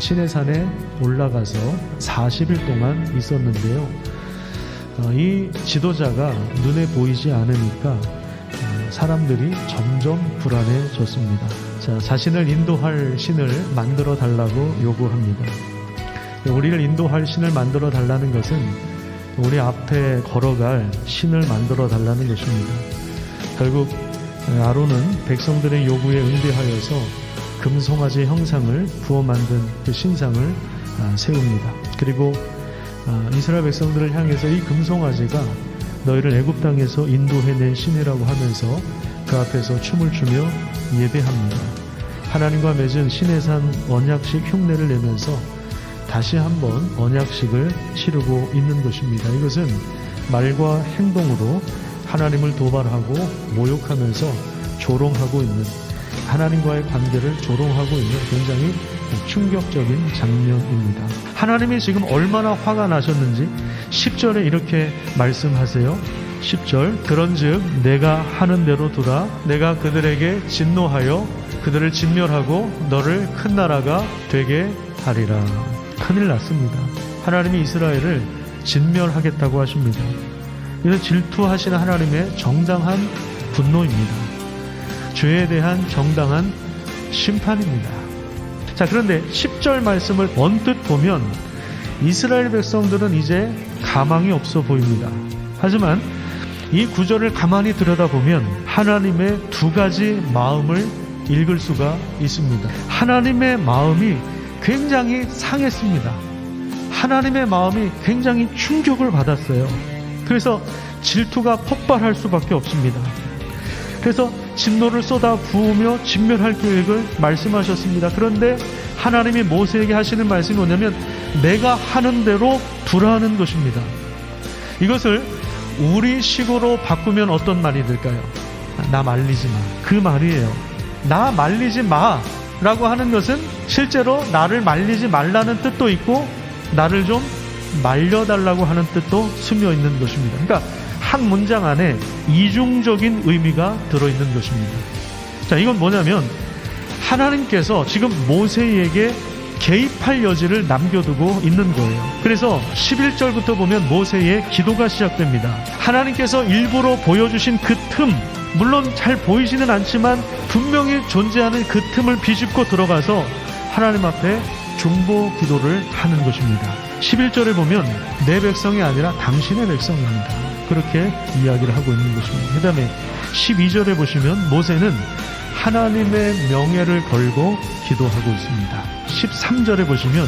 시내산에 올라가서 40일 동안 있었는데요. 이 지도자가 눈에 보이지 않으니까 사람들이 점점 불안해졌습니다. 자신을 인도할 신을 만들어 달라고 요구합니다. 우리를 인도할 신을 만들어 달라는 것은 우리 앞에 걸어갈 신을 만들어 달라는 것입니다. 결국 아론은 백성들의 요구에 응대하여서 금송아지 형상을 부어 만든 그 신상을 세웁니다. 그리고 이스라엘 백성들을 향해서 이 금송아지가 너희를 애굽 땅에서 인도해낸 신이라고 하면서 그 앞에서 춤을 추며 예배합니다. 하나님과 맺은 시내산 언약식 흉내를 내면서 다시 한번 언약식을 치르고 있는 것입니다. 이것은 말과 행동으로 하나님을 도발하고 모욕하면서 조롱하고 있는, 하나님과의 관계를 조롱하고 있는 굉장히 충격적인 장면입니다. 하나님이 지금 얼마나 화가 나셨는지 10절에 이렇게 말씀하세요. 10절, 그런즉 내가 하는 대로 두라. 내가 그들에게 진노하여 그들을 진멸하고 너를 큰 나라가 되게 하리라. 큰일 났습니다. 하나님이 이스라엘을 진멸하겠다고 하십니다. 이는 질투하시는 하나님의 정당한 분노입니다. 죄에 대한 정당한 심판입니다. 자, 그런데 10절 말씀을 언뜻 보면 이스라엘 백성들은 이제 가망이 없어 보입니다. 하지만 이 구절을 가만히 들여다보면 하나님의 두 가지 마음을 읽을 수가 있습니다. 하나님의 마음이 굉장히 상했습니다. 하나님의 마음이 굉장히 충격을 받았어요. 그래서 질투가 폭발할 수밖에 없습니다. 그래서 진노를 쏟아 부으며 진멸할 계획을 말씀하셨습니다. 그런데 하나님이 모세에게 하시는 말씀이 뭐냐면 내가 하는 대로 두라는 것입니다. 이것을 우리식으로 바꾸면 어떤 말이 될까요? 나 말리지 마. 그 말이에요. 나 말리지 마 라고 하는 것은 실제로 나를 말리지 말라는 뜻도 있고 나를 좀 말려달라고 하는 뜻도 스며 있는 것입니다. 그러니까 한 문장 안에 이중적인 의미가 들어있는 것입니다. 자, 이건 뭐냐면 하나님께서 지금 모세에게 개입할 여지를 남겨두고 있는 거예요. 그래서 11절부터 보면 모세의 기도가 시작됩니다. 하나님께서 일부러 보여주신 그 틈, 물론 잘 보이지는 않지만 분명히 존재하는 그 틈을 비집고 들어가서 하나님 앞에 중보 기도를 하는 것입니다. 11절에 보면 내 백성이 아니라 당신의 백성입니다. 그렇게 이야기를 하고 있는 것입니다. 그 다음에 12절에 보시면 모세는 하나님의 명예를 걸고 기도하고 있습니다. 13절에 보시면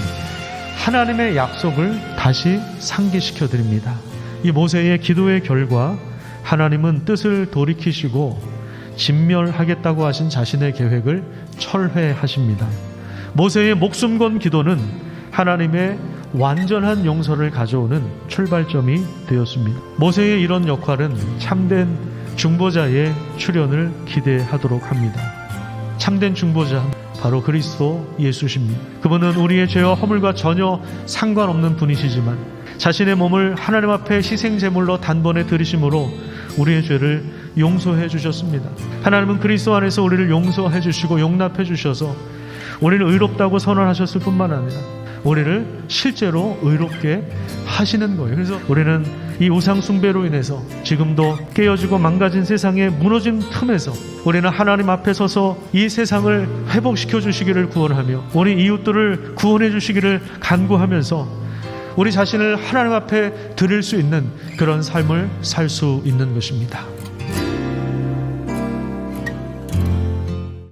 하나님의 약속을 다시 상기시켜 드립니다. 이 모세의 기도의 결과 하나님은 뜻을 돌이키시고 진멸하겠다고 하신 자신의 계획을 철회하십니다. 모세의 목숨 건 기도는 하나님의 완전한 용서를 가져오는 출발점이 되었습니다. 모세의 이런 역할은 참된 중보자의 출현을 기대하도록 합니다. 참된 중보자 바로 그리스도 예수십니다. 그분은 우리의 죄와 허물과 전혀 상관없는 분이시지만 자신의 몸을 하나님 앞에 희생제물로 단번에 드리심으로 우리의 죄를 용서해 주셨습니다. 하나님은 그리스도 안에서 우리를 용서해 주시고 용납해 주셔서 우리를 의롭다고 선언하셨을 뿐만 아니라 우리를 실제로 의롭게 하시는 거예요. 그래서 우리는 이 우상 숭배로 인해서 지금도 깨어지고 망가진 세상의 무너진 틈에서 우리는 하나님 앞에 서서 이 세상을 회복시켜 주시기를 구원하며 우리 이웃들을 구원해 주시기를 간구하면서 우리 자신을 하나님 앞에 드릴 수 있는 그런 삶을 살 수 있는 것입니다.